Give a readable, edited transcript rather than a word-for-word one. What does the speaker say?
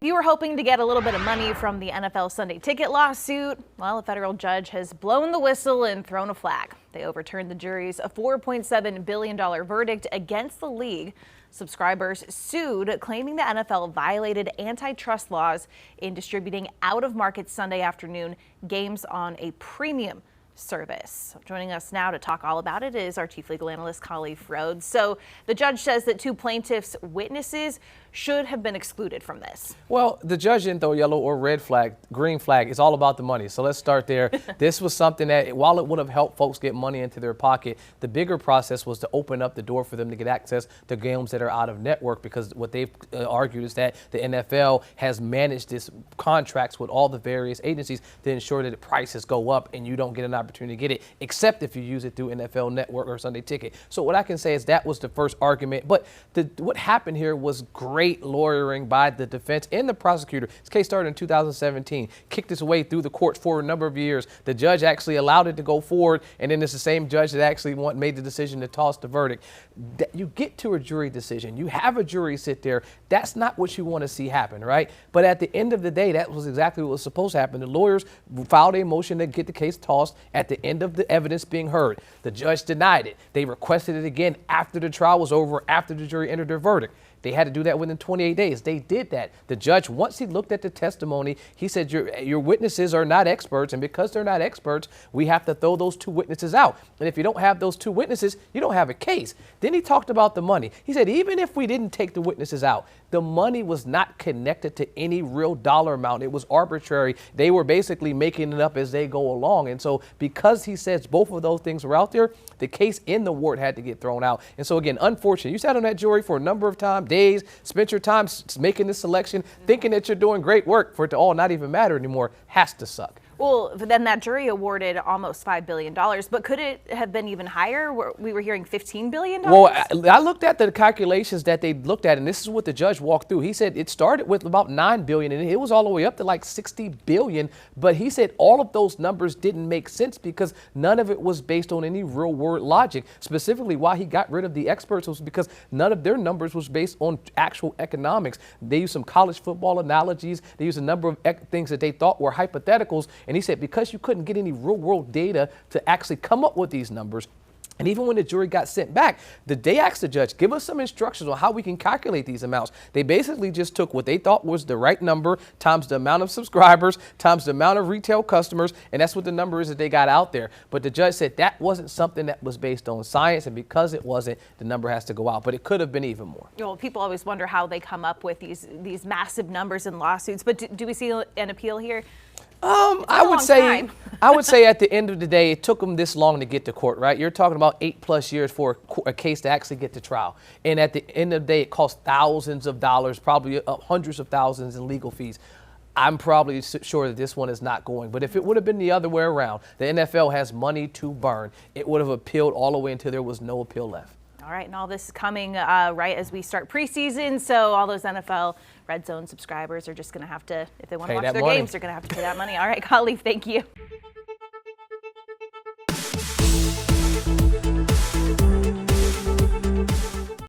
you were hoping to get a little bit of money from the NFL Sunday Ticket lawsuit, well, a federal judge has blown the whistle and thrown a flag. They overturned the jury's $4.7 billion verdict against the league. Subscribers sued, claiming the NFL violated antitrust laws in distributing out-of-market Sunday afternoon games on a premium service. Joining us now to talk all about it is our chief legal analyst, Khalif Rhodes. So the judge says that two plaintiffs' witnesses should have been excluded from this. Well, the judge didn't throw yellow or red flag, green flag. It's all about the money. So let's start there. This was something that, while it would have helped folks get money into their pocket, the bigger process was to open up the door for them to get access to games that are out of network, because what they've argued is that the NFL has managed this contracts with all the various agencies to ensure that the prices go up and you don't get an opportunity to get it, except if you use it through NFL Network or Sunday Ticket. So what I can say is that was the first argument. But what happened here was great lawyering by the defense and the prosecutor. This case started in 2017, kicked its way through the court for a number of years. The judge actually allowed it to go forward, and then it's the same judge that actually made the decision to toss the verdict. You get to a jury decision. You have a jury sit there. That's not what you want to see happen, right? But at the end of the day, that was exactly what was supposed to happen. The lawyers filed a motion to get the case tossed at the end of the evidence being heard. The judge denied it. They requested it again after the trial was over, after the jury entered their verdict. They had to do that within 28 days. They did that. The judge, once he looked at the testimony, he said, your witnesses are not experts, and because they're not experts, we have to throw those two witnesses out. And if you don't have those two witnesses, you don't have a case. Then he talked about the money. He said, even if we didn't take the witnesses out, the money was not connected to any real dollar amount. It was arbitrary. They were basically making it up as they go along. And so because he says both of those things were out there, the case in the ward had to get thrown out. And so again, unfortunate. You sat on that jury for a number of days, spent your time making this selection, thinking that you're doing great work, for it to all not even matter anymore has to suck. Well, then that jury awarded almost $5 billion, but could it have been even higher? We were hearing $15 billion? Well, I looked at the calculations that they looked at, and this is what the judge walked through. He said it started with about $9 billion, and it was all the way up to like $60 billion. But he said all of those numbers didn't make sense because none of it was based on any real world logic. Specifically, why he got rid of the experts was because none of their numbers was based on actual economics. They used some college football analogies. They used a number of things that they thought were hypotheticals. And he said because you couldn't get any real world data to actually come up with these numbers, and even when the jury got sent back, they asked the judge, give us some instructions on how we can calculate these amounts. They basically just took what they thought was the right number times the amount of subscribers times the amount of retail customers, and that's what the number is that they got out there. But the judge said that wasn't something that was based on science, and because it wasn't, the number has to go out. But it could have been even more. Well, people always wonder how they come up with these massive numbers in lawsuits. But do we see an appeal here? I would say at the end of the day, it took them this long to get to court, right? You're talking about 8+ years for a case to actually get to trial. And at the end of the day, it cost thousands of dollars, probably hundreds of thousands in legal fees. I'm probably sure that this one is not going. But if it would have been the other way around, the NFL has money to burn. It would have appealed all the way until there was no appeal left. All right, and all this is coming right as we start preseason, so all those NFL Red Zone subscribers are just going to have to, if they want to watch their games, they're going to have to pay that money. All right, Khalif, thank you.